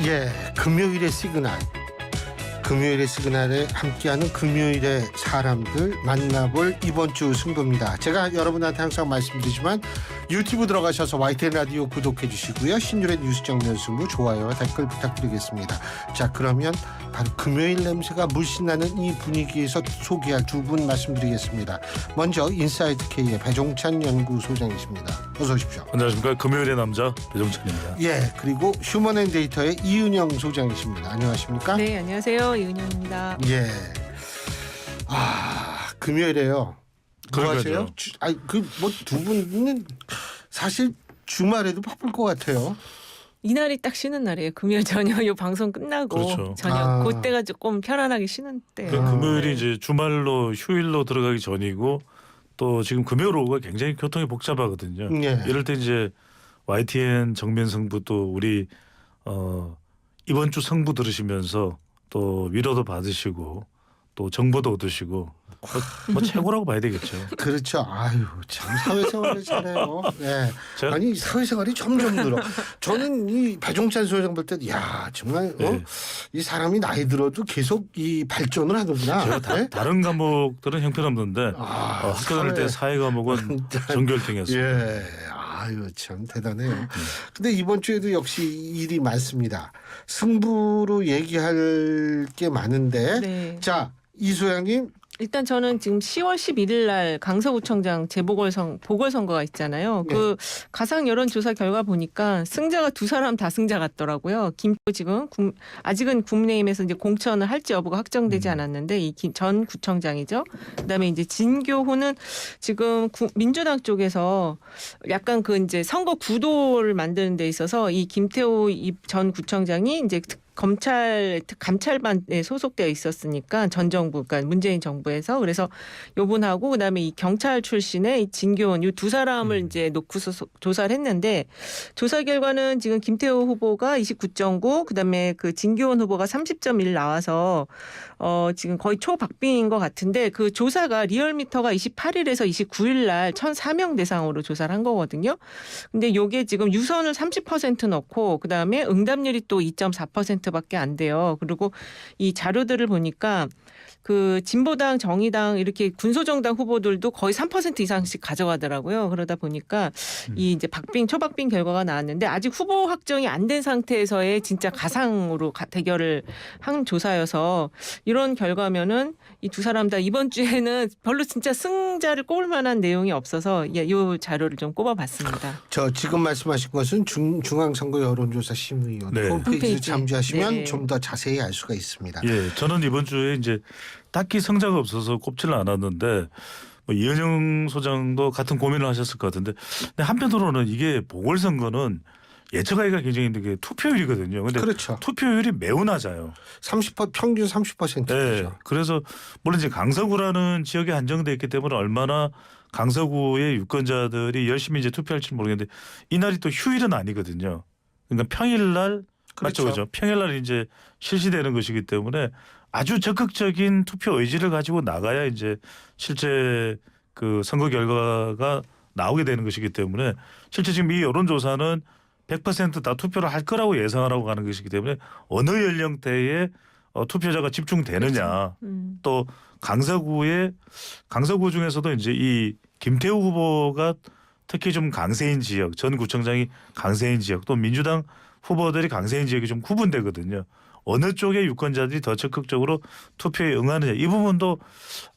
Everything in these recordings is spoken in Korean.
예, 금요일의 시그널. 금요일의 시그널에 함께하는 금요일의 사람들 만나볼 이번 주 승부입니다. 제가 여러분한테 항상 말씀드리지만 유튜브 들어가셔서 YTN 라디오 구독해 주시고요. 신율의 뉴스 정면 승부 좋아요와 댓글 부탁드리겠습니다. 자, 그러면 바로 금요일 냄새가 물씬 나는 이 분위기에서 소개할 두 분 말씀드리겠습니다. 먼저 인사이드 K의 배종찬 연구소장이십니다. 어서 오십시오. 안녕하십니까. 금요일의 남자 배종찬입니다. 예, 그리고 휴먼앤데이터의 이은영 소장이십니다. 안녕하십니까? 네, 안녕하세요. 이은영입니다. 예. 금요일에요. 뭐 하세요? 뭐 두 분은 사실 주말에도 바쁠 것 같아요. 이날이 딱 쉬는 날이에요. 금요일 저녁 요 방송 끝나고 그렇죠. 저녁 그때가 조금 편안하게 쉬는 때. 금요일이 이제 주말로 휴일로 들어가기 전이고 또 지금 금요일 오후가 굉장히 교통이 복잡하거든요. 예. 이럴 때 이제 YTN 정면 승부 또 우리 이번 주 승부 들으시면서 또 위로도 받으시고 또 정보도 얻으시고 뭐 최고라고 봐야 되겠죠. 그렇죠. 아유, 참 사회생활을 잘해요. 예. 제가- 아니 사회생활이 점점 늘어. 저는 이 배종찬 소장 볼 때, 야 정말 네. 이 사람이 나이 들어도 계속 이 발전을 하는구나. 제가 예? 다른 과목들은 형편없는데 학교 다닐 때 사회 과목은 전교일등이었어요. 예. 아유, 참 대단해요. 근데 이번 주에도 역시 일이 많습니다. 승부로 얘기할 게 많은데, 네. 자 이소장님. 일단 저는 지금 10월 11일 날 강서구청장 보궐선거가 있잖아요. 네. 그 가상 여론조사 결과 보니까 승자가 두 사람 다 승자 같더라고요. 김포 지금 아직은 국민의힘에서 이제 공천을 할지 여부가 확정되지 않았는데 이 전 구청장이죠. 그다음에 이제 진교호는 지금 민주당 쪽에서 약간 그 이제 선거 구도를 만드는 데 있어서 이 김태호 전 구청장이 이제 감찰반에 소속되어 있었으니까 전 정부, 그러니까 문재인 정부에서 그래서 요분하고 그다음에 이 경찰 출신의 이 진교원 이 두 사람을 이제 놓고서 조사를 했는데 조사 결과는 지금 김태호 후보가 29.9, 그다음에 그 진교원 후보가 30.1 나와서 지금 거의 초박빙인 것 같은데 그 조사가 리얼미터가 28일에서 29일 날 1,004명 대상으로 조사를 한 거거든요. 근데 요게 지금 유선을 30% 넣고 그다음에 응답률이 또 2.4%밖에 안 돼요. 그리고 이 자료들을 보니까 그 진보당, 정의당 이렇게 군소정당 후보들도 거의 3% 이상씩 가져가더라고요. 그러다 보니까 이 이제 초박빙 결과가 나왔는데 아직 후보 확정이 안 된 상태에서의 진짜 가상으로 대결을 한 조사여서 이런 결과면은 이 두 사람 다 이번 주에는 별로 진짜 승자를 꼽을 만한 내용이 없어서 이 자료를 좀 꼽아봤습니다. 저 지금 말씀하신 것은 중앙선거 여론조사 심의위원회 네. 홈페이지 참조하시면 네. 좀 더 자세히 알 수가 있습니다. 예, 저는 이번 주에 이제 딱히 성자가 없어서 꼽지는 않았는데 뭐 이은영 소장도 같은 고민을 하셨을 것 같은데 근데 한편으로는 이게 보궐선거는 예측하기가 굉장히 힘든 게 투표율이거든요. 근데 그렇죠. 투표율이 매우 낮아요. 30% 평균 30%죠. 네, 그래서 물론 이제 강서구라는 지역에 한정돼 있기 때문에 얼마나 강서구의 유권자들이 열심히 이제 투표할지 모르겠는데 이날이 또 휴일은 아니거든요. 그러니까 평일날 그렇죠. 맞죠, 그죠? 평일날 이제 실시되는 것이기 때문에 아주 적극적인 투표 의지를 가지고 나가야 이제 실제 그 선거 결과가 나오게 되는 것이기 때문에 실제 지금 이 여론조사는 100% 다 투표를 할 거라고 예상하라고 가는 것이기 때문에 어느 연령대에 투표자가 집중되느냐. 또 강서구 중에서도 이제 이 김태우 후보가 특히 좀 강세인 지역, 전 구청장이 강세인 지역, 또 민주당 후보들이 강세인 지역이 좀 구분되거든요. 어느 쪽의 유권자들이 더 적극적으로 투표에 응하느냐 이 부분도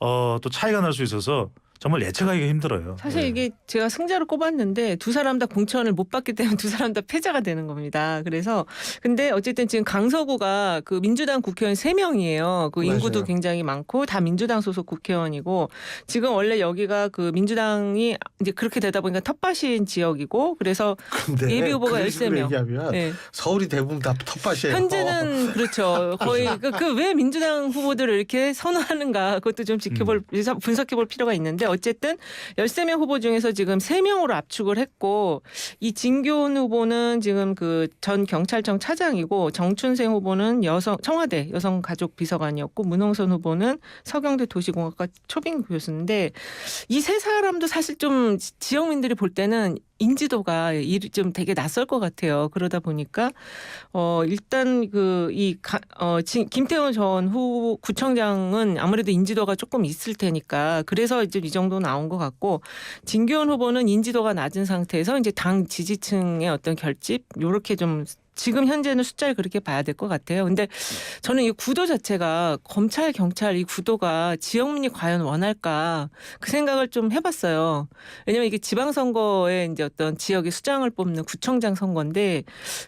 또 차이가 날 수 있어서 정말 예측하기가 힘들어요. 사실 예. 이게 제가 승자로 꼽았는데 두 사람 다 공천을 못 받기 때문에 두 사람 다 패자가 되는 겁니다. 그래서 근데 어쨌든 지금 강서구가 그 민주당 국회의원 3명이에요. 그 인구도 맞아요. 굉장히 많고 다 민주당 소속 국회의원이고 지금 원래 여기가 그 민주당이 이제 그렇게 되다 보니까 텃밭인 지역이고 그래서 근데 예비 후보가 그런 식으로 13명. 얘기하면 네. 서울이 대부분 다 텃밭이에요. 현재는 그렇죠. 거의 그 왜 민주당 후보들을 이렇게 선호하는가 그것도 좀 분석해볼 필요가 있는데 어쨌든 13명 후보 중에서 지금 3명으로 압축을 했고 이 진교훈 후보는 지금 그 전 경찰청 차장이고 정춘생 후보는 청와대 여성가족비서관이었고 문홍선 후보는 서경대 도시공학과 초빙 교수인데 이 세 사람도 사실 좀 지역민들이 볼 때는 인지도가 좀 되게 낯설 것 같아요. 그러다 보니까 일단 김태훈 전 후보 구청장은 아무래도 인지도가 조금 있을 테니까 그래서 이제 이 정도 나온 것 같고 진교원 후보는 인지도가 낮은 상태에서 이제 당 지지층의 어떤 결집 요렇게 좀 지금 현재는 숫자를 그렇게 봐야 될 것 같아요. 근데 저는 이 구도 자체가 검찰, 경찰 이 구도가 지역민이 과연 원할까 그 생각을 좀 해봤어요. 왜냐하면 이게 지방선거에 이제 어떤 지역의 수장을 뽑는 구청장 선거인데,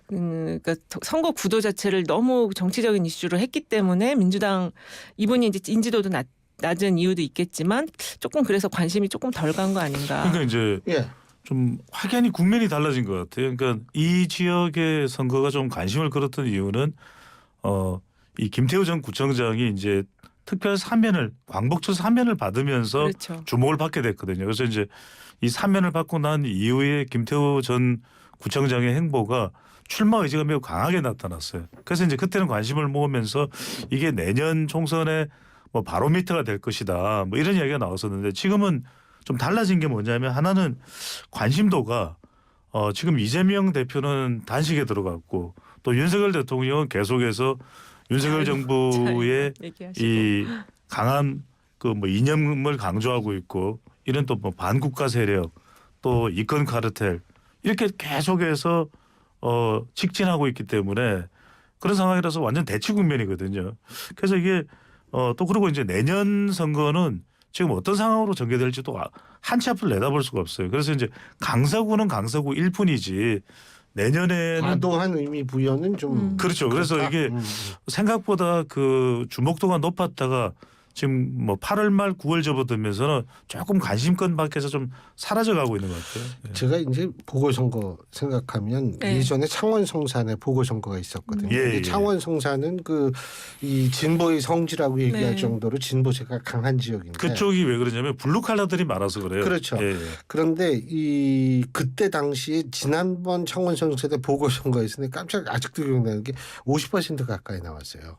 그러니까 선거 구도 자체를 너무 정치적인 이슈로 했기 때문에 민주당 이분이 이제 인지도도 낮은 이유도 있겠지만 조금 그래서 관심이 조금 덜 간 거 아닌가. 그러니까 이제 예. 좀 확연히 국면이 달라진 것 같아요. 그러니까 이 지역의 선거가 좀 관심을 끌었던 이유는 이 김태우 전 구청장이 이제 특별 사면을 광복절 사면을 받으면서 그렇죠. 주목을 받게 됐거든요. 그래서 이제 이 사면을 받고 난 이후에 김태우 전 구청장의 행보가 출마 의지가 매우 강하게 나타났어요. 그래서 이제 그때는 관심을 모으면서 이게 내년 총선에 뭐 바로미터가 될 것이다. 뭐 이런 이야기가 나왔었는데 지금은 좀 달라진 게 뭐냐면 하나는 관심도가 지금 이재명 대표는 단식에 들어갔고 또 윤석열 대통령은 계속해서 윤석열 정부의 이 강한 그 뭐 이념을 강조하고 있고 이런 또 뭐 반국가 세력 또 이권 카르텔 이렇게 계속해서 직진하고 있기 때문에 그런 상황이라서 완전 대치 국면이거든요. 그래서 이게 또 그리고 이제 내년 선거는 지금 어떤 상황으로 전개될지도 한 치 앞을 내다볼 수가 없어요. 그래서 이제 강서구는 강서구일 뿐이지 내년에는 과도한 의미 부여는 좀 그렇죠. 그래서 그렇다? 이게 생각보다 그 주목도가 높았다가 지금 뭐 8월 말 9월 접어들면서는 조금 관심권 밖에서 좀 사라져가고 있는 것 같아요. 예. 제가 이제 보궐선거 생각하면 네. 예전에 창원 성산에 보궐선거가 있었거든요. 예, 근데 예. 창원 성산은 이 진보의 성지라고 얘기할 네. 정도로 진보세가 강한 지역인데 그쪽이 왜 그러냐면 블루 칼라들이 많아서 그래요. 그렇죠. 예, 예. 그런데 그때 당시에 지난번 창원 성산의 보궐선거에서는 깜짝 아직도 기억나는 게 50% 가까이 나왔어요.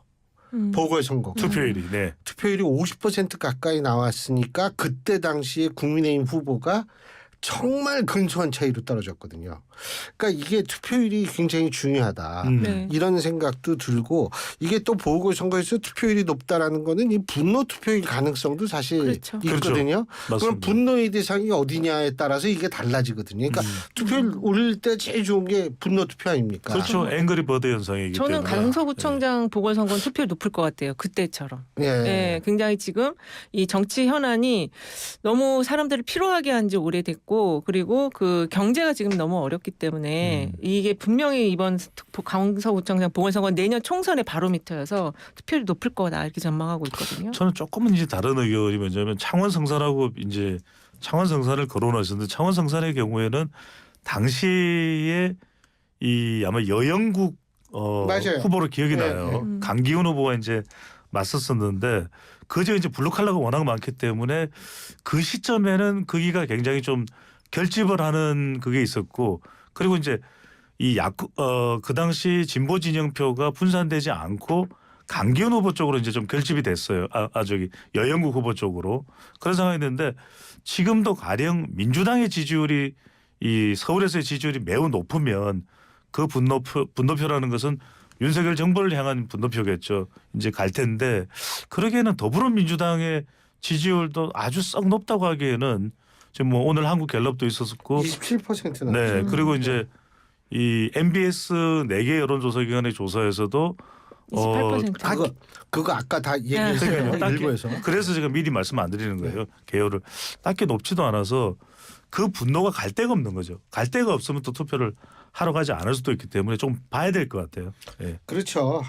보궐선거 투표율이. 네. 투표율이 50% 가까이 나왔으니까 그때 당시에 국민의힘 후보가 정말 근소한 차이로 떨어졌거든요. 그러니까 이게 투표율이 굉장히 중요하다. 네. 이런 생각도 들고 이게 또 보궐선거에서 투표율이 높다라는 거는 이 분노 투표일 가능성도 사실 그렇죠. 있거든요. 그럼 맞습니다. 분노의 대상이 어디냐에 따라서 이게 달라지거든요. 그러니까 투표율 올릴 때 제일 좋은 게 분노 투표 아닙니까? 그렇죠. 앵그리 버드 현상이기 저는 때문에. 강서구청장 보궐선거는 투표율 높을 것 같아요. 그때처럼. 예. 네, 굉장히 지금 이 정치 현안이 너무 사람들을 피로하게 한 지 오래됐고 그리고 그 경제가 지금 너무 어렵기 때문에 이게 분명히 이번 강서구청장 보궐선거 내년 총선의 바로미터여서 투표율이 높을 거다 이렇게 전망하고 있거든요. 저는 조금은 이제 다른 의견이 뭐냐면 창원 성산하고 이제 창원 성산을 거론하셨는데 창원 성산의 경우에는 당시에 이 아마 여영국 맞아요. 후보로 기억이 네, 나요. 네. 강기훈 후보가 이제 맞섰었는데 그저 이제 블루칼라가 워낙 많기 때문에 그 시점에는 거기가 굉장히 좀 결집을 하는 그게 있었고 그리고 이제 이 그 당시 진보 진영표가 분산되지 않고 강기훈 후보 쪽으로 이제 좀 결집이 됐어요. 저기 여영국 후보 쪽으로 그런 상황이었는데 지금도 가령 민주당의 지지율이 이 서울에서의 지지율이 매우 높으면 그 분노표라는 것은 윤석열 정부를 향한 분노표겠죠. 이제 갈 텐데 그러기에는 더불어민주당의 지지율도 아주 썩 높다고 하기에는 지금 뭐 오늘 한국갤럽도 있었고 27% 나왔죠. 네 그리고 이제 이 MBS 4개 여론조사기관의 조사에서도 28%. 그거 아까 다 얘기했어요. 그러니까요. 일부에서. 그래서 제가 미리 말씀 안 드리는 거예요. 개요를 딱히 높지도 않아서 그 분노가 갈 데가 없는 거죠. 갈 데가 없으면 또 투표를 하러 가지 않을 수도 있기 때문에 좀 봐야 될 것 같아요. 예. 그렇죠.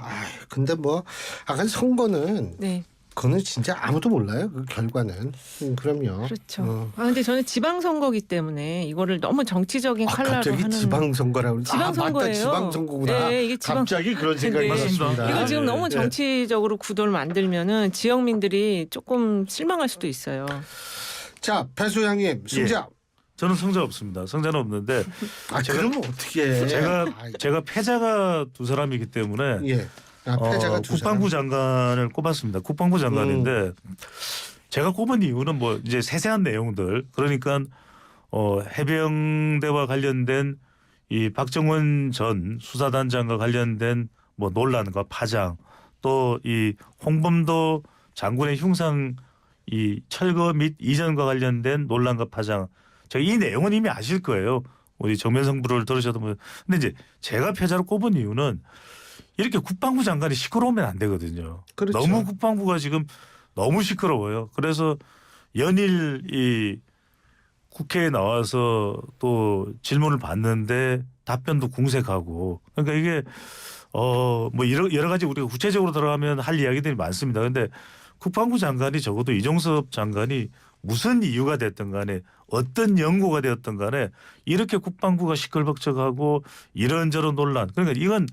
근데 뭐 아까 선거는 네. 그거는 진짜 아무도 몰라요. 그 결과는. 그럼요. 그렇죠. 근데 저는 지방선거기 때문에 이거를 너무 정치적인 칼라로 갑자기 하는 지방선거라고. 지방선거예요. 맞다. 지방선거구나. 네, 이게 갑자기 그런 생각이 네. 났습니다. 이거 지금 네. 너무 정치적으로 구도를 만들면은 지역민들이 조금 실망할 수도 있어요. 자, 배소장님 승자. 저는 성자 없습니다. 성자는 없는데 그러면 어떻게 해? 제가 패자가 두 사람이기 때문에 예. 패자가 두 국방부 사람. 장관을 꼽았습니다. 국방부 장관인데 제가 꼽은 이유는 뭐 이제 세세한 내용들 그러니까 해병대와 관련된 이 박정원 전 수사단장과 관련된 뭐 논란과 파장 또 이 홍범도 장군의 흉상 이 철거 및 이전과 관련된 논란과 파장 제가 이 내용은 이미 아실 거예요. 우리 정면성 부를 들으셔도 뭐 근데 이제 제가 패자로 꼽은 이유는 이렇게 국방부 장관이 시끄러우면 안 되거든요. 그렇죠. 너무 국방부가 지금 너무 시끄러워요. 그래서 연일 이 국회에 나와서 또 질문을 받는데 답변도 궁색하고 그러니까 이게 뭐 여러 가지 우리가 구체적으로 들어가면 할 이야기들이 많습니다. 그런데 국방부 장관이 적어도 이종섭 장관이 무슨 이유가 됐든 간에 어떤 연고가 되었든 간에 이렇게 국방부가 시끌벅적하고 이런저런 논란 그러니까 이건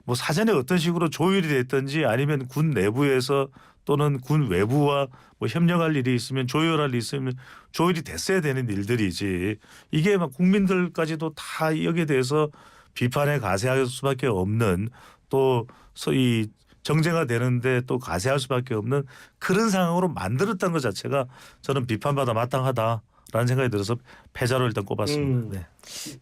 뭐 사전에 어떤 식으로 조율이 됐든지 아니면 군 내부에서 또는 군 외부와 뭐 협력할 일이 있으면 조율할 일이 있으면 조율이 됐어야 되는 일들이지 이게 막 국민들까지도 다 여기에 대해서 비판에 가세할 수밖에 없는 또 이 정쟁화 되는데 또 가세할 수밖에 없는 그런 상황으로 만들었다는 것 자체가 저는 비판받아 마땅하다라는 생각이 들어서 패자로 일단 꼽았습니다. 네.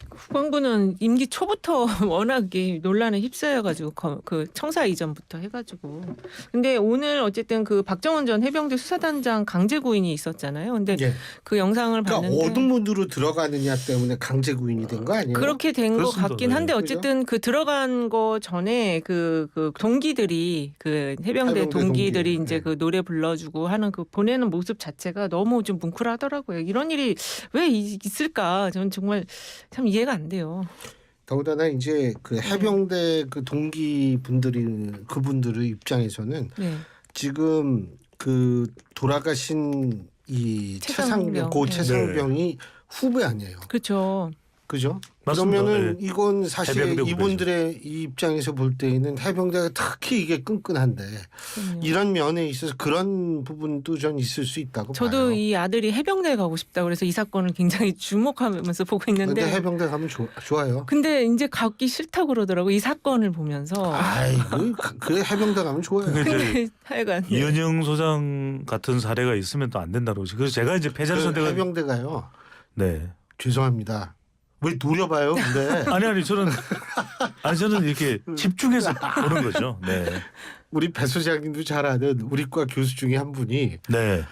국방부는 임기 초부터 워낙 이 논란에 휩싸여가지고 그 청사 이전부터 해가지고 근데 오늘 어쨌든 그 박정원 전 해병대 수사단장 강제 구인이 있었잖아요. 근데 예. 그 영상을 그러니까 봤는데 어느 문으로 들어가느냐 때문에 강제 구인이 된 거 아니에요? 그렇게 된 것 그렇습니다. 같긴 한데 네. 어쨌든 그 들어간 거 전에 그 동기들이 그 해병대 동기들이 동기. 이제 네. 그 노래 불러주고 하는 그 보내는 모습 자체가 너무 좀 뭉클하더라고요. 이런 일이 왜 있을까? 저는 정말 참 이해가 안 돼요. 더군다나 이제 그 해병대 그 동기 그분들의 입장에서는 네. 지금 그 돌아가신 이 최상병. 고 네. 최상병이 후배 아니에요. 그렇죠. 그죠? 맞습니다. 그러면은 네. 이건 사실 해병대 후배죠. 이분들의 이 입장에서 볼 때에는 해병대가 특히 이게 끈끈한데 그럼요. 이런 면에 있어서 그런 부분도 전 있을 수 있다고 저도 봐요. 이 아들이 해병대 가고 싶다 그래서 이 사건을 굉장히 주목하면서 보고 근데 있는데 해병대 가면 좋아요. 근데 이제 가기 싫다고 그러더라고 이 사건을 보면서. 아이고 그 해병대 가면 좋아요. 그게 이제 근데 하여간 네. 이은영 소장 같은 사례가 있으면 또 안 된다고 그래서 제가 이제 패자를 그 선택한 해병대가요. 네. 죄송합니다. 왜 노려봐요? 근데 아니 저는 이렇게 집중해서 보는 거죠. 네. 우리 배 소장님도 잘 아는 우리과 교수 중에 한 분이 네.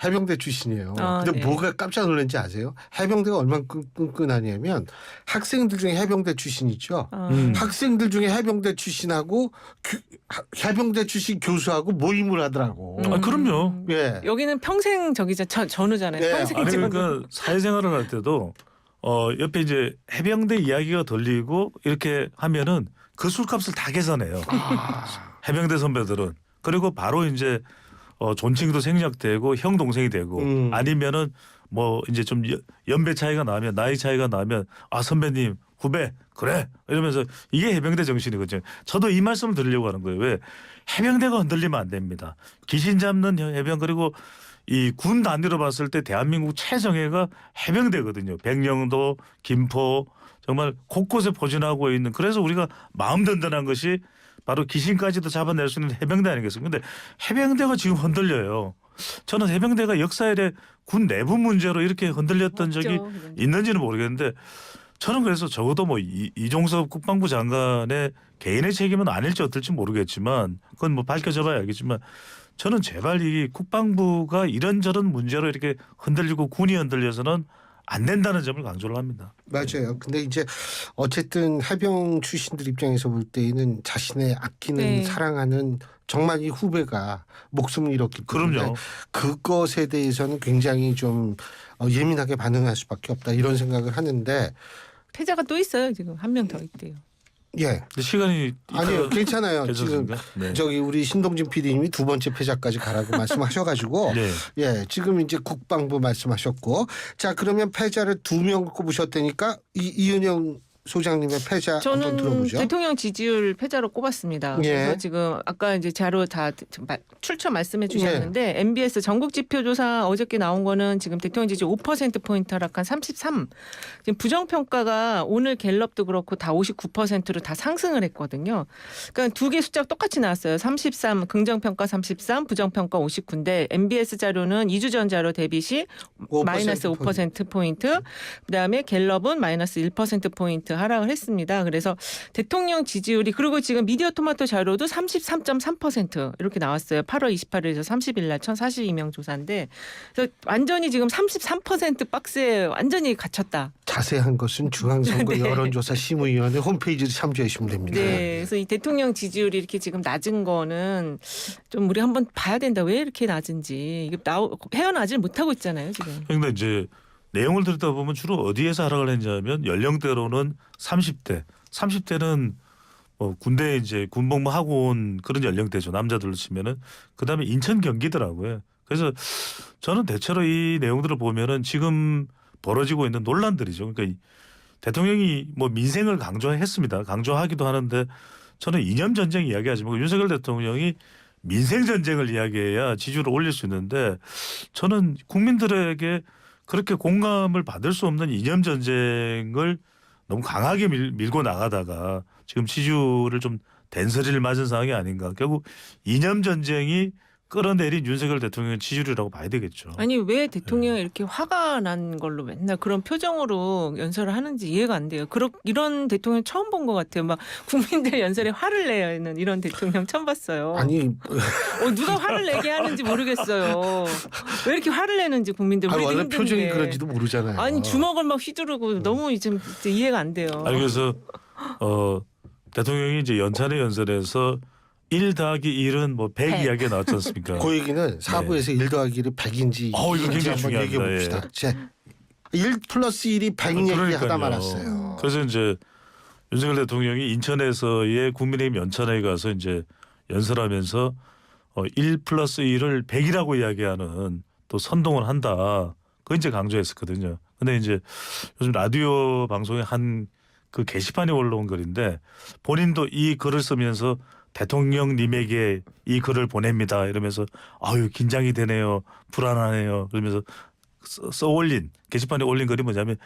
해병대 출신이에요. 아, 근데 네. 뭐가 깜짝 놀란지 아세요? 해병대가 얼마나 끈끈하냐면 학생들 중에 해병대 출신 있죠. 학생들 중에 해병대 출신하고 해병대 출신 교수하고 모임을 하더라고. 아, 그럼요. 예. 여기는 평생 저기자 전우잖아요. 네. 평생 아니 전우. 그러니까 사회생활을 할 때도 옆에 이제 해병대 이야기가 들리고 이렇게 하면은 그 술값을 다 계산해요. 해병대 선배들은 그리고 바로 이제 존칭도 생략되고 형 동생이 되고 아니면은 뭐 이제 좀 연배 차이가 나면 나이 차이가 나면 아 선배님 후배 그래 이러면서 이게 해병대 정신이거든요. 저도 이 말씀을 드리려고 하는 거예요. 왜 해병대가 흔들리면 안 됩니다. 귀신 잡는 해병 그리고 이 군 단위로 봤을 때 대한민국 최정예가 해병대거든요. 백령도, 김포 정말 곳곳에 포진하고 있는 그래서 우리가 마음 든든한 것이 바로 귀신까지도 잡아낼 수 있는 해병대 아니겠습니까? 근데 해병대가 지금 흔들려요. 저는 해병대가 역사에 대해 군 내부 문제로 이렇게 흔들렸던 적이 없죠, 그런 적. 있는지는 모르겠는데 저는 그래서 적어도 뭐 이종섭 국방부 장관의 개인의 책임은 아닐지 어떨지 모르겠지만 그건 뭐 밝혀져 봐야 알겠지만 저는 제발 이 국방부가 이런저런 문제로 이렇게 흔들리고 군이 흔들려서는 안 된다는 점을 강조를 합니다. 맞아요. 근데 이제 어쨌든 해병 출신들 입장에서 볼 때에는 자신의 아끼는 네. 사랑하는 정말 이 후배가 목숨을 잃었기 때문에 그럼요. 그것에 대해서는 굉장히 좀 예민하게 반응할 수밖에 없다 이런 생각을 하는데 패자가 또 있어요. 지금 한 명 더 있대요. 예. 근데 시간이 아니요 괜찮아요. 지금 괜찮습니까? 네. 저기 우리 신동진 PD님이 두 번째 패자까지 가라고 말씀하셔가지고 네. 예 지금 이제 국방부 말씀하셨고 자 그러면 패자를 2명 꼽으셨다니까 이은영 소장님의 패자 한번 저는 들어보죠. 대통령 지지율 패자로 꼽았습니다. 예. 그래서 지금 아까 이제 자료 다 출처 말씀해 주셨는데 MBS 전국 지표 조사 어저께 나온 거는 지금 대통령 지지율 5% 포인트 하락한 33. 지금 부정 평가가 오늘 갤럽도 그렇고 다 59%로 다 상승을 했거든요. 그러니까 두 개 숫자가 똑같이 나왔어요. 33 긍정 평가 33, 부정 평가 59인데 MBS 자료는 2주 전 자료 대비 시 마이너스 5% 포인트. 그다음에 갤럽은 마이너스 1% 포인트 하락을 했습니다. 그래서 대통령 지지율이 그리고 지금 미디어 토마토 자료도 33.3% 이렇게 나왔어요. 8월 28일에서 30일 날 1,042명 조사인데 그래서 완전히 지금 33% 박스에 완전히 갇혔다. 자세한 것은 중앙선거 네. 여론조사 심의위원회 홈페이지를 참조하시면 됩니다. 네, 그래서 이 대통령 지지율이 이렇게 지금 낮은 거는 좀 우리 한번 봐야 된다. 왜 이렇게 낮은지 이게 헤어나질 못하고 있잖아요 지금. 그런데 이제 내용을 들었다 보면 주로 어디에서 하락을 했냐면 연령대로는 30대, 30대는 군대 이제 군복무 하고 온 그런 연령대죠. 남자들로 치면은 그다음에 인천 경기더라고요. 그래서 저는 대체로 이 내용들을 보면은 지금 벌어지고 있는 논란들이죠. 그러니까 대통령이 뭐 민생을 강조했습니다. 강조하기도 하는데 저는 이념 전쟁 이야기하지 말고 윤석열 대통령이 민생 전쟁을 이야기해야 지지율을 올릴 수 있는데 저는 국민들에게 그렇게 공감을 받을 수 없는 이념 전쟁을 너무 강하게 밀고 나가다가 지금 지지율을 좀 된서리를 맞은 상황이 아닌가. 결국 이념 전쟁이 끌어내린 윤석열 대통령의 지지율이라고 봐야 되겠죠. 아니 왜 대통령이 이렇게 화가 난 걸로 맨날 그런 표정으로 연설을 하는지 이해가 안 돼요. 이런 대통령 처음 본 것 같아요. 막 국민들 연설에 화를 내는 이런 대통령 처음 봤어요. 아니 누가 화를 내게 하는지 모르겠어요. 왜 이렇게 화를 내는지 국민들. 우리도 원래 힘든데. 표정이 그런지도 모르잖아요. 아니 주먹을 막 휘두르고 너무 지금 이해가 안 돼요. 아니 그래서 대통령이 이제 연찬의 연설에서 1 더하기 1은 뭐 100 100. 이야기가 나왔지 않습니까? 그 얘기는 사부에서 1 더하기를 100인지 이거 굉장히 한번 중요합니다. 얘기해 봅시다. 1 플러스 1이 100 얘기 하다 말았어요. 그래서 이제 윤석열 대통령이 인천에서의 국민의힘 연찬회에 가서 이제 연설하면서 1 플러스 1을 100이라고 이야기하는 또 선동을 한다. 그거 이제 강조했었거든요. 근데 이제 요즘 라디오 방송에 한 그 게시판에 올라온 글인데 본인도 이 글을 쓰면서 대통령님에게 이 글을 보냅니다. 이러면서 아유 긴장이 되네요. 불안하네요. 그러면서 올린 게시판에 올린 글이 뭐냐면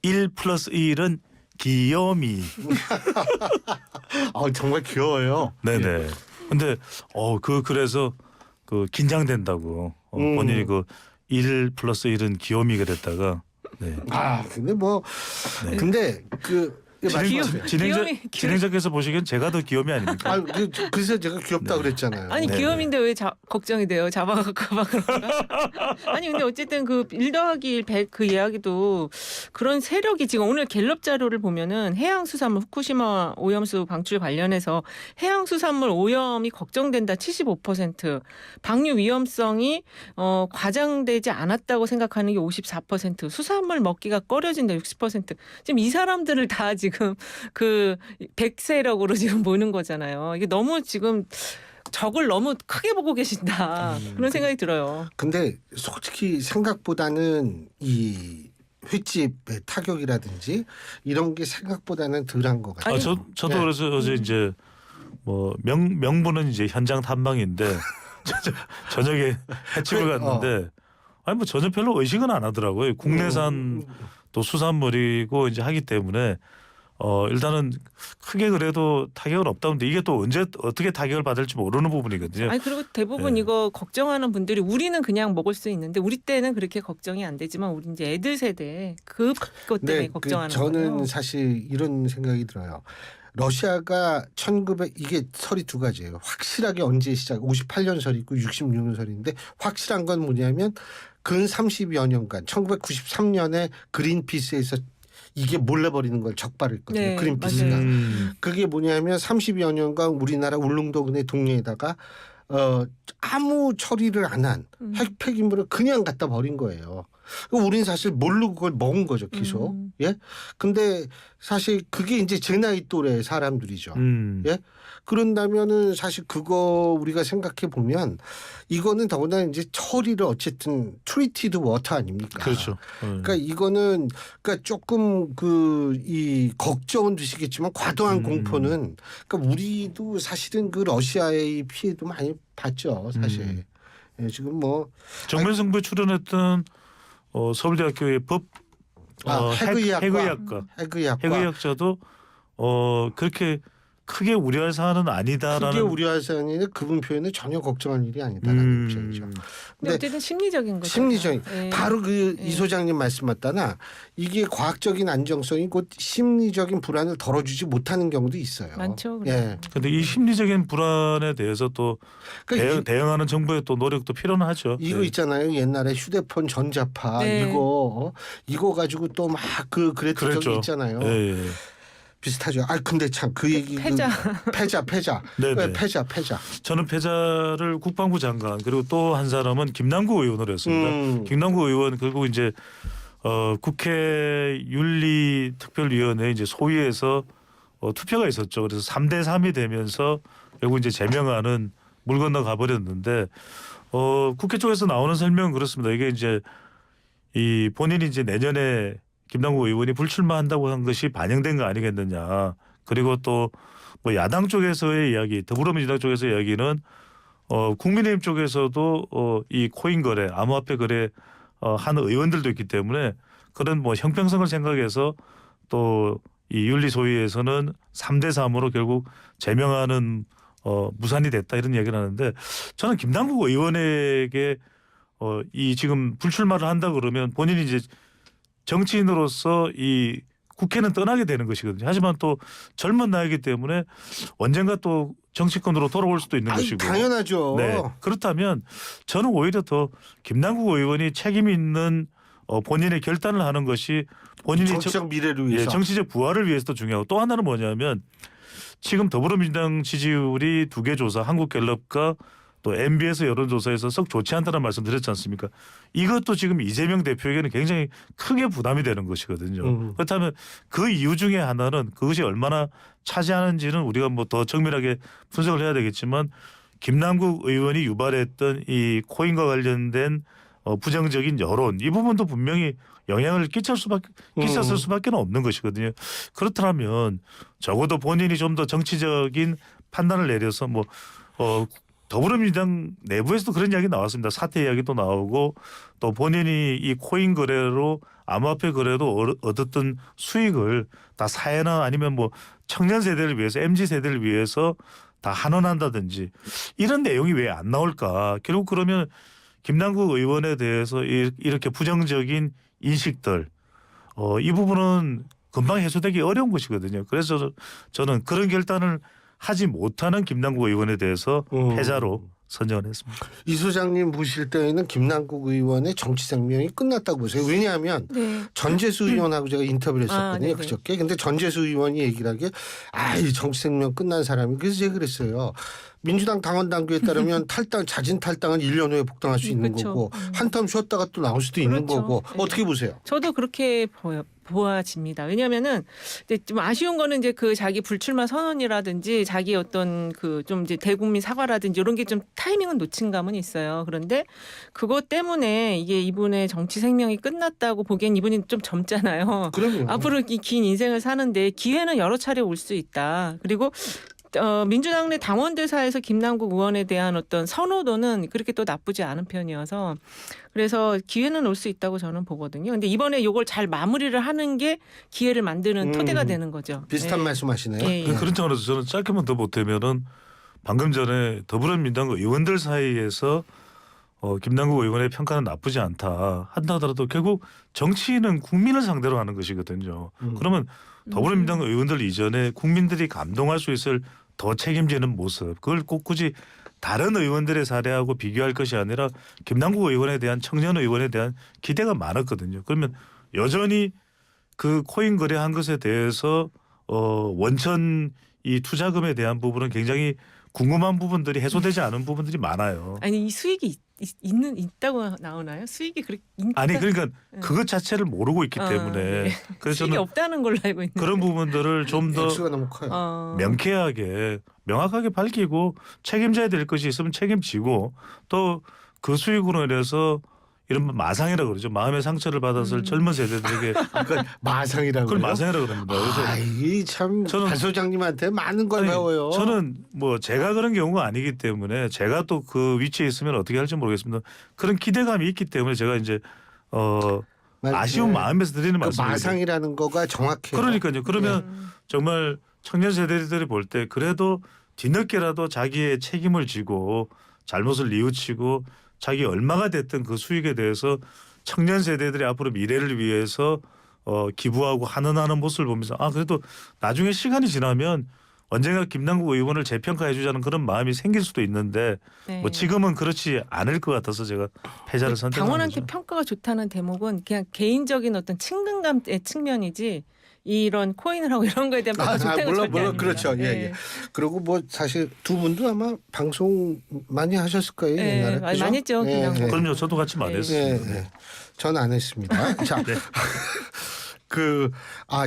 1 플러스 1은 귀요미. 정말 귀여워요. 네네. 근데 그래서 그 긴장된다고 본인이 그 1 플러스 1은 귀요미가 됐다가 네. 근데 뭐 네. 근데 진행자께서 보시기엔 제가 더 귀요미 아닙니까? 그래서 제가 귀엽다 그랬잖아요. 아니 네. 귀염인데 왜 걱정이 돼요? 잡아갈까봐 그런가? 아니 근데 어쨌든 그 1 더하기 100 그 이야기도 그런 세력이 지금 오늘 갤럽 자료를 보면은 해양수산물 후쿠시마 오염수 방출 관련해서 해양수산물 오염이 걱정된다 75%, 방류 위험성이 과장되지 않았다고 생각하는 게 54%, 수산물 먹기가 꺼려진다 60%. 지금 이 사람들을 다 지금 그 백세력으로 지금 보는 거잖아요. 이게 너무 지금 적을 너무 크게 보고 계신다 그런 생각이 들어요. 근데 솔직히 생각보다는 이 횟집의 타격이라든지 이런 게 생각보다는 덜한 것 같아요. 저도 네. 그래서 어제 이제 뭐 명분은 이제 현장 탐방인데 저녁에 횟집을 갔는데 아니 뭐 전혀 별로 의식은 안 하더라고요. 국내산 또 수산물이고 이제 하기 때문에 일단은 크게 그래도 타격은 없다는데 이게 또 언제 어떻게 타격을 받을지 모르는 부분이거든요. 아니 그리고 대부분 이거 걱정하는 분들이 우리는 그냥 먹을 수 있는데 우리 때는 그렇게 걱정이 안 되지만 우리 이제 애들 세대 그것 때문에 걱정하는 저는 거예요. 사실 이런 생각이 들어요. 러시아가 1900 이게 설이 두 가지예요. 확실하게 언제 58년 설이 있고 66년 설인데 확실한 건 뭐냐면 근 30여 년간 1993년에 그린피스에서 이게 몰래버리는 걸 적발했거든요. 네, 그린피스가. 맞아요. 그게 뭐냐면 30여 년간 우리나라 울릉도군의 동네에다가 아무 처리를 안 한 핵폐기물을 그냥 갖다 버린 거예요. 우리는 사실 모르고 그걸 먹은 거죠, 계속. 예. 근데 사실 그게 이제 제 나이 또래 사람들이죠. 예. 그런다면은 사실 그거 우리가 생각해 보면 이거는 더구나 이제 처리를 어쨌든 트리티드 워터 아닙니까? 그렇죠. 그러니까 이거는 그러니까 조금 이 걱정은 드시겠지만 과도한 공포는 그러니까 우리도 사실은 그 러시아의 피해도 많이 봤죠, 사실. 예, 지금 뭐 정면 승부에 출연했던 서울대학교의 법 핵의학과 핵의학자도 그렇게 크게 우려할 사안은 아니다라는. 크게 우려할 사안인데 그분 표현은 전혀 걱정할 일이 아니다라는 입장이죠. 근데 어쨌든 심리적인 거죠. 심리적인 예. 바로 그 이 소장님 말씀 맞다나 이게 과학적인 안정성이 곧 심리적인 불안을 덜어주지 못하는 경우도 있어요. 많죠. 예. 근데 이 심리적인 불안에 대해서 또 그러니까 대응하는 정부의 또 노력도 필요는 하죠. 이거 네. 있잖아요. 옛날에 휴대폰 전자파 네. 이거 가지고 또 막 그랬던 적이 그랬죠. 있잖아요. 예. 비슷하죠. 근데 참 그 얘기 패자. 패자. 네네. 패자. 저는 패자를 국방부 장관 그리고 또 한 사람은 김남국 의원으로 했습니다. 김남국 의원 결국 이제 국회 윤리특별위원회 이제 소위에서 투표가 있었죠. 그래서 3대 3이 되면서 결국 이제 제명하는 물 건너 가버렸는데 국회 쪽에서 나오는 설명은 그렇습니다. 이게 이제 이 본인이 이제 내년에 김남국 의원이 불출마한다고 한 것이 반영된 거 아니겠느냐. 그리고 또 뭐 야당 쪽에서의 이야기, 더불어민주당 쪽에서의 이야기는 국민의힘 쪽에서도 이 코인 거래, 암호화폐 거래 하는 의원들도 있기 때문에 그런 뭐 형평성을 생각해서 또 이 윤리소위에서는 3대 3으로 결국 제명하는 무산이 됐다 이런 이야기를 하는데 저는 김남국 의원에게 이 지금 불출마를 한다 그러면 본인이 이제 정치인으로서 이 국회는 떠나게 되는 것이거든요. 하지만 또 젊은 나이기 때문에 언젠가 또 정치권으로 돌아올 수도 있는 것이고. 당연하죠. 네. 그렇다면 저는 오히려 더 김남국 의원이 책임 있는 본인의 결단을 하는 것이 본인이 정치적 미래를 위해서. 예, 정치적 부활을 위해서도 중요하고 또 하나는 뭐냐면 지금 더불어민주당 지지율이 2개 조사 한국갤럽과 또 MBS 여론조사에서 썩 좋지 않다는 말씀 드렸지 않습니까? 이것도 지금 이재명 대표에게는 굉장히 크게 부담이 되는 것이거든요. 그렇다면 그 이유 중에 하나는 그것이 얼마나 차지하는지는 우리가 뭐 더 정밀하게 분석을 해야 되겠지만 김남국 의원이 유발했던 이 코인과 관련된 부정적인 여론 이 부분도 분명히 영향을 끼쳤을 수밖에 없는 것이거든요. 그렇다면 적어도 본인이 좀 더 정치적인 판단을 내려서 뭐 더불어민주당 내부에서도 그런 이야기 나왔습니다. 사퇴 이야기도 나오고 또 본인이 이 코인 거래로 암호화폐 거래로 얻었던 수익을 다 사회나 아니면 뭐 청년 세대를 위해서 MZ 세대를 위해서 다 환원한다든지 이런 내용이 왜 안 나올까? 결국 그러면 김남국 의원에 대해서 이렇게 부정적인 인식들 이 부분은 금방 해소되기 어려운 것이거든요. 그래서 저는 그런 결단을 하지 못하는 김남국 의원에 대해서 패자로 선정을 했습니다. 이 소장님 보실 때에는 김남국 의원의 정치 생명이 끝났다고 보세요. 왜냐하면 네. 전재수 의원하고 제가 인터뷰를 했었거든요. 네네. 그저께. 근데 전재수 의원이 얘기를 하기에 이 정치 생명 끝난 사람이 그래서 제가 그랬어요. 민주당 당원 당규에 따르면 자진 탈당은 1년 후에 복당할 수 있는 그렇죠. 거고 한텀 쉬었다가 또 나올 수도 있는 그렇죠. 거고 네. 어떻게 보세요? 저도 그렇게 보아집니다. 왜냐하면은 좀 아쉬운 거는 이제 그 자기 불출마 선언이라든지 자기 어떤 그 좀 이제 대국민 사과라든지 이런 게 좀 타이밍은 놓친 감은 있어요. 그런데 그것 때문에 이게 이분의 정치 생명이 끝났다고 보기엔 이분이 좀 젊잖아요. 그럼요. 앞으로 이 긴 인생을 사는데 기회는 여러 차례 올 수 있다. 그리고 민주당 내 당원들 사이에서 김남국 의원에 대한 어떤 선호도는 그렇게 또 나쁘지 않은 편이어서 그래서 기회는 올 수 있다고 저는 보거든요. 근데 이번에 이걸 잘 마무리를 하는 게 기회를 만드는 토대가 되는 거죠. 비슷한 네. 말씀하시네요. 예, 예. 그런 차원에서 저는 짧게만 더 보태면은 방금 전에 더불어민주당 의원들 사이에서 김남국 의원의 평가는 나쁘지 않다 한다 하더라도 결국 정치인은 국민을 상대로 하는 것이거든요. 그러면 더불어민주당 의원들 이전에 국민들이 감동할 수 있을 더 책임지는 모습 그걸 꼭 굳이 다른 의원들의 사례하고 비교할 것이 아니라 김남국 의원에 대한 청년 의원에 대한 기대가 많았거든요. 그러면 여전히 그 코인 거래한 것에 대해서 원천 이 투자금에 대한 부분은 굉장히 궁금한 부분들이 해소되지 않은 부분들이 많아요. 아니 이 수익이 있다고 나오나요? 수익이 그렇게 아니 그러니까 네. 그것 자체를 모르고 있기 때문에 네. 그래서 수익이 저는 없다는 걸로 알고 있는데 그런 부분들을 좀 더 액수가 너무 커요. 명쾌하게 명확하게 밝히고 책임져야 될 것이 있으면 책임지고 또 그 수익으로 인해서 이런 마상이라고 그러죠. 마음의 상처를 받았을 젊은 세대들에게 그러니까 마상이라고 그걸 그래요? 마상이라고 그럽니다. 그래서 아, 이게 참 저는- 발 소장님한테 많은 걸 아니, 배워요. 저는 뭐 제가 그런 경우가 아니기 때문에 제가 또 그 위치에 있으면 어떻게 할지 모르겠습니다. 그런 기대감이 있기 때문에 제가 이제 아쉬운 네. 마음에서 드리는 그 말씀입니다. 마상이라는 거가 정확해요. 그러니까요. 그러면 음. 정말 청년 세대들이 볼 때 그래도 뒤늦게라도 자기의 책임을 지고 잘못을 뉘우치고 자기 얼마가 됐든 그 수익에 대해서 청년 세대들이 앞으로 미래를 위해서 기부하고 환원하는 모습을 보면서 아 그래도 나중에 시간이 지나면 언젠가 김남국 의원을 재평가해 주자는 그런 마음이 생길 수도 있는데 네. 뭐 지금은 그렇지 않을 것 같아서 제가 패자를 선택한 당원한테 거죠. 평가가 좋다는 대목은 그냥 개인적인 어떤 친근감의 측면이지 이런 코인을 하고 이런 거에 대한 평가 좋다는 건 절대 물론 아닙니다. 그렇죠. 예, 예. 그리고 뭐 사실 두 분도 아마 방송 많이 하셨을 거예요. 예, 옛날에. 많이 그죠? 했죠, 예, 그냥 예. 뭐. 그럼요. 저도 같이 많이 네. 했습니다. 예, 예. 전 안 했습니다. 자, 네.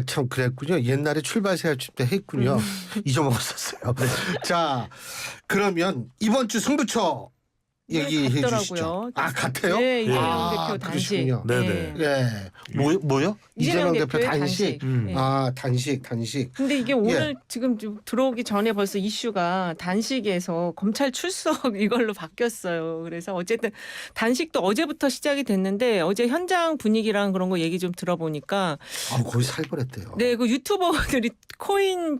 참 그랬군요. 옛날에 출발세 할때 했군요. 잊어먹었었어요. 자, 그러면 이번 주 승부처 얘기해 같더라고요. 주시죠. 아, 같아요? 네, 이재명 아, 대표 단식. 그러시군요. 네네. 예. 뭐요? 이재명 대표 대표의 단식. 네. 아, 단식. 근데 이게 오늘 지금 좀 들어오기 전에 벌써 이슈가 단식에서 검찰 출석 이걸로 바뀌었어요. 그래서 어쨌든 단식도 어제부터 시작이 됐는데 어제 현장 분위기랑 그런 거 얘기 좀 들어보니까 아, 거의 살벌했대요. 네, 그 유튜버들이 코인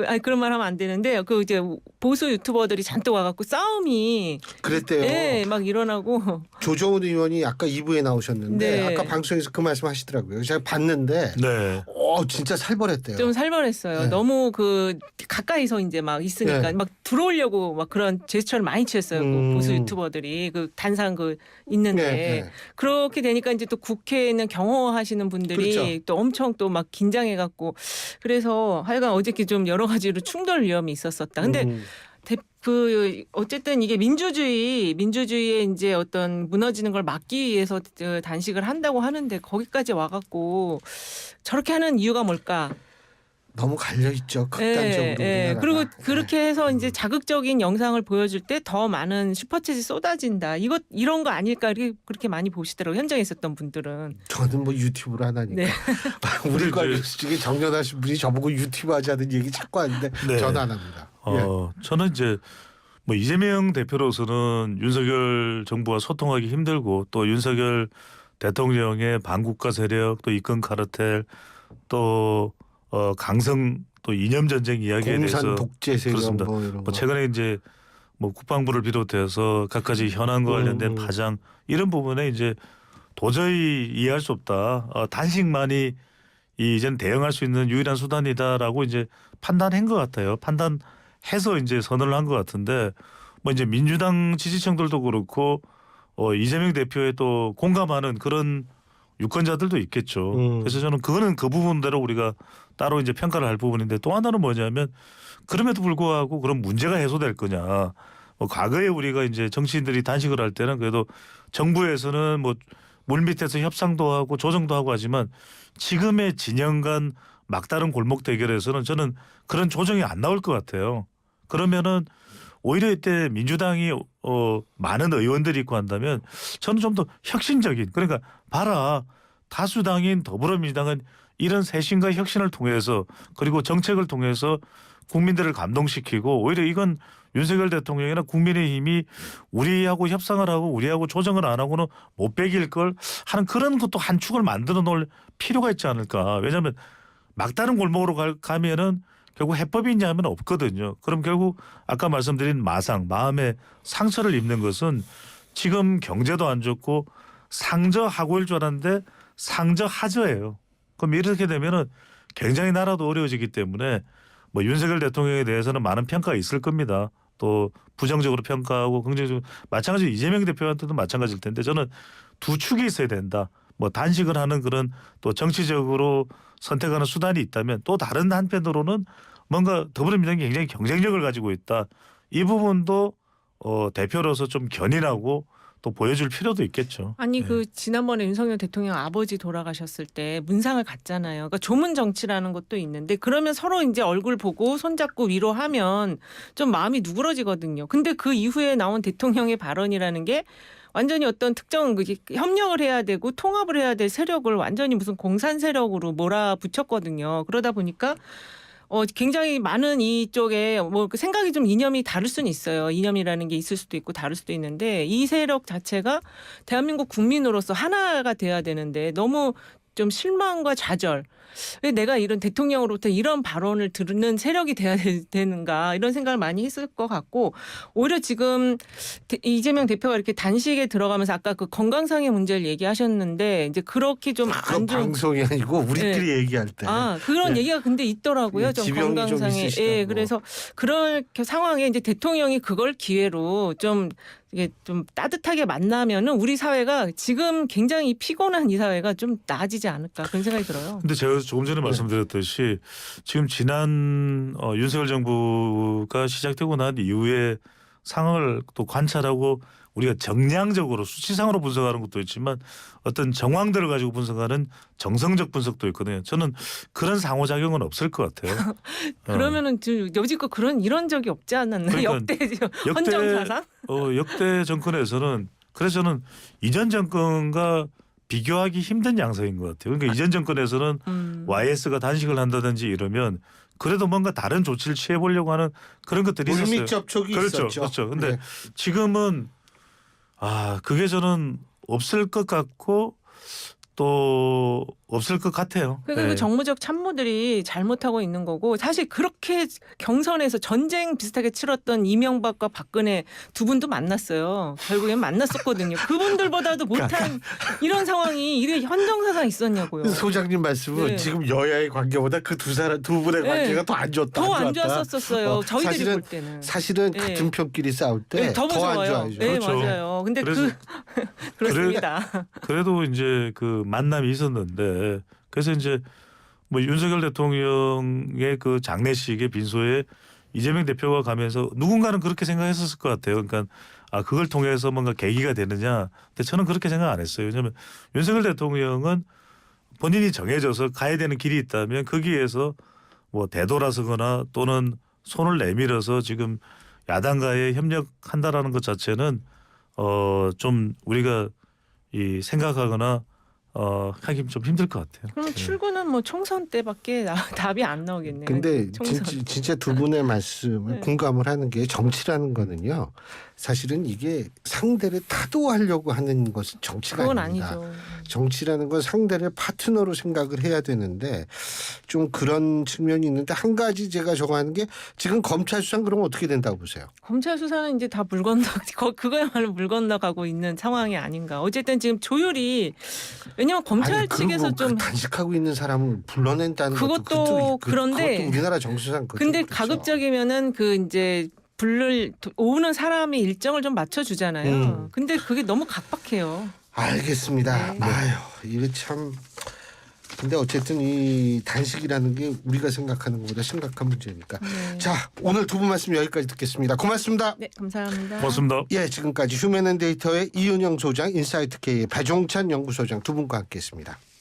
아니 그런 말 하면 안 되는데 그 이제 보수 유튜버들이 잔뜩 와갖고 싸움이 그랬대요. 네, 막 일어나고 조정훈 의원이 아까 2부에 나오셨는데 네. 아까 방송에서 그 말씀 하시더라고요. 제가 봤는데 네. 진짜 살벌했대요. 좀 살벌했어요. 네. 너무 그 가까이서 이제 막 있으니까 네. 막 들어오려고 막 그런 제스처를 많이 취했어요. 그 보수 유튜버들이 그 단상 그 있는데 네, 네. 그렇게 되니까 이제 또 국회에 있는 경호하시는 분들이 그렇죠. 또 엄청 또 막 긴장해갖고 그래서 하여간 어저께 좀 여러 가지로 충돌 위험이 있었었다. 근데 그 어쨌든 이게 민주주의의 이제 어떤 무너지는 걸 막기 위해서 단식을 한다고 하는데 거기까지 와갖고 저렇게 하는 이유가 뭘까? 너무 갈려 있죠. 극단적으로. 우리나라가. 그리고 그렇게 해서 이제 자극적인 영상을 보여줄 때 더 많은 슈퍼챗이 쏟아진다. 이런 거 아닐까 그렇게 많이 보시더라고요. 현장에 있었던 분들은. 저는 뭐 유튜브를 하나니까. 네. 우리 이제- 관계수 중에 정연하신 분이 저보고 유튜브 하자는 얘기 자꾸 하는데 네. 저는 안 합니다. 예. 저는 이제 뭐 이재명 대표로서는 윤석열 정부와 소통하기 힘들고 또 윤석열 대통령의 반국가 세력 또 입건 카르텔 또 강성 또 이념 전쟁 이야기에 공산 대해서 독재 세력 그렇습니다. 뭐 이런 거. 뭐 최근에 이제 뭐 국방부를 비롯해서 갖가지 현안과 관련된 파장 이런 부분에 이제 도저히 이해할 수 없다. 단식만이 이젠 대응할 수 있는 유일한 수단이다라고 이제 판단한 것 같아요. 판단해서 이제 선언을 한 것 같은데 뭐 이제 민주당 지지층들도 그렇고 이재명 대표에 또 공감하는 그런 유권자들도 있겠죠. 그래서 저는 그거는 그 부분대로 우리가 따로 이제 평가를 할 부분인데 또 하나는 뭐냐면 그럼에도 불구하고 그런 문제가 해소될 거냐. 뭐 과거에 우리가 이제 정치인들이 단식을 할 때는 그래도 정부에서는 뭐 물밑에서 협상도 하고 조정도 하고 하지만 지금의 진영 간 막다른 골목 대결에서는 저는 그런 조정이 안 나올 것 같아요. 그러면은 오히려 이때 민주당이 많은 의원들이 있고 한다면 저는 좀 더 혁신적인 그러니까 봐라 다수당인 더불어민주당은 이런 쇄신과 혁신을 통해서 그리고 정책을 통해서 국민들을 감동시키고 오히려 이건 윤석열 대통령이나 국민의힘이 우리하고 협상을 하고 우리하고 조정을 안 하고는 못 베길 걸 하는 그런 것도 한 축을 만들어 놓을 필요가 있지 않을까. 왜냐하면 막다른 골목으로 가면은 결국 해법이 있냐 하면 없거든요. 그럼 결국 아까 말씀드린 마상 마음의 상처를 입는 것은 지금 경제도 안 좋고 상저하고일 줄 알았는데 상저하저예요. 그럼 이렇게 되면은 굉장히 나라도 어려워지기 때문에 뭐 윤석열 대통령에 대해서는 많은 평가가 있을 겁니다. 또 부정적으로 평가하고 긍정적으로 마찬가지로 이재명 대표한테도 마찬가지일 텐데 저는 두 축이 있어야 된다. 뭐 단식을 하는 그런 또 정치적으로 선택하는 수단이 있다면 또 다른 한편으로는 뭔가 더불어민주당이 굉장히 경쟁력을 가지고 있다. 이 부분도 대표로서 좀 견인하고 또 보여줄 필요도 있겠죠. 아니 네. 그 지난번에 윤석열 대통령 아버지 돌아가셨을 때 문상을 갔잖아요. 그러니까 조문 정치라는 것도 있는데 그러면 서로 이제 얼굴 보고 손잡고 위로하면 좀 마음이 누그러지거든요. 근데 그 이후에 나온 대통령의 발언이라는 게 완전히 어떤 특정 협력을 해야 되고 통합을 해야 될 세력을 완전히 무슨 공산 세력으로 몰아붙였거든요. 그러다 보니까 굉장히 많은 이쪽에 뭐 생각이 좀 이념이 다를 수는 있어요. 이념이라는 게 있을 수도 있고 다를 수도 있는데 이 세력 자체가 대한민국 국민으로서 하나가 돼야 되는데 너무 좀 실망과 좌절. 왜 내가 이런 대통령으로부터 이런 발언을 듣는 세력이 돼야 되는가 이런 생각을 많이 했을 것 같고 오히려 지금 이재명 대표가 이렇게 단식에 들어가면서 아까 그 건강상의 문제를 얘기하셨는데 이제 그렇게 좀 그건 안 좋은 방송이 아니고 우리끼리 얘기할 때. 그런 네. 얘기가 근데 있더라고요. 네, 좀 지병이 좀 건강상에. 있으시다고. 예, 그래서 그렇게 상황에 이제 대통령이 그걸 기회로 좀 이게 좀 따뜻하게 만나면은 우리 사회가 지금 굉장히 피곤한 이 사회가 좀 나아지지 않을까 그런 생각이 들어요. 근데 제가 조금 전에 말씀드렸듯이 지금 지난 윤석열 정부가 시작되고 난 이후에 상황을 또 관찰하고 우리가 정량적으로 수치상으로 분석하는 것도 있지만 어떤 정황들을 가지고 분석하는 정성적 분석도 있거든요. 저는 그런 상호작용은 없을 것 같아요. 그러면은 지금 여지껏 그런 이런 적이 없지 않았나? 그러니까 역대 헌정사상? 역대 정권에서는 그래서 저는 이전 정권과 비교하기 힘든 양상인 것 같아요. 그러니까 이전 정권에서는 YS가 단식을 한다든지 이러면 그래도 뭔가 다른 조치를 취해보려고 하는 그런 것들이 있었어요. 물밑 접촉이 그렇죠, 있었죠. 그렇죠. 근데 네. 지금은 그게 저는 없을 것 같고 또 없을 것 같아요. 그러니까 그 정무적 참모들이 잘못하고 있는 거고 사실 그렇게 경선에서 전쟁 비슷하게 치렀던 이명박과 박근혜 두 분도 만났어요. 결국엔 만났었거든요. 그분들보다도 못한 이런 상황이 이게 헌정사상 있었냐고요. 소장님 말씀은 네. 지금 여야의 관계보다 그 두 분의 네. 관계가 더 안 좋다. 더 안 좋았었어요. 저희들이 볼 때는. 사실은 네. 같은 편끼리 싸울 때 더 더 안 무서워요. 좋아요. 네, 그렇죠. 맞아요. 근데 그래서- 그렇습니다. 그래도 이제 그 만남이 있었는데 그래서 이제 뭐 윤석열 대통령의 그 장례식의 빈소에 이재명 대표가 가면서 누군가는 그렇게 생각했었을 것 같아요. 그러니까 그걸 통해서 뭔가 계기가 되느냐. 근데 저는 그렇게 생각 안 했어요. 왜냐하면 윤석열 대통령은 본인이 정해져서 가야 되는 길이 있다면 거기에서 뭐 되돌아서거나 또는 손을 내밀어서 지금 야당과의 협력한다라는 것 자체는 좀 우리가 생각하거나 하기 좀 힘들 것 같아요. 그럼 출구는 뭐 총선 때밖에 답이 안 나오겠네요. 근데 총선. 진짜 두 분의 말씀을 네. 공감을 하는 게 정치라는 거는요. 사실은 이게 상대를 타도하려고 하는 것은 정치가 그건 아닙니다. 아니죠. 정치라는 건 상대를 파트너로 생각을 해야 되는데 좀 그런 측면이 있는데 한 가지 제가 정하는 게 지금 검찰 수사는 그럼 어떻게 된다고 보세요? 검찰 수사는 이제 다 물 건너 그거야말로 물 건너가고 있는 상황이 아닌가. 어쨌든 지금 조율이 왜냐하면 검찰 아니, 측에서 그리고 좀 단식하고 있는 사람을 불러낸다는 그것도 그런데 그것도 우리나라 정치상 근데 가급적이면은 그 이제 불을 오는 사람의 일정을 좀 맞춰주잖아요. 근데 그게 너무 각박해요. 알겠습니다. 네. 아유 이게 참. 근데 어쨌든 이 단식이라는 게 우리가 생각하는 것보다 심각한 문제니까. 네. 자 오늘 두 분 말씀 여기까지 듣겠습니다. 고맙습니다. 네, 감사합니다. 고맙습니다. 예, 지금까지 휴먼앤데이터의 이윤영 소장, 인사이트K의 배종찬 연구소장 두 분과 함께했습니다.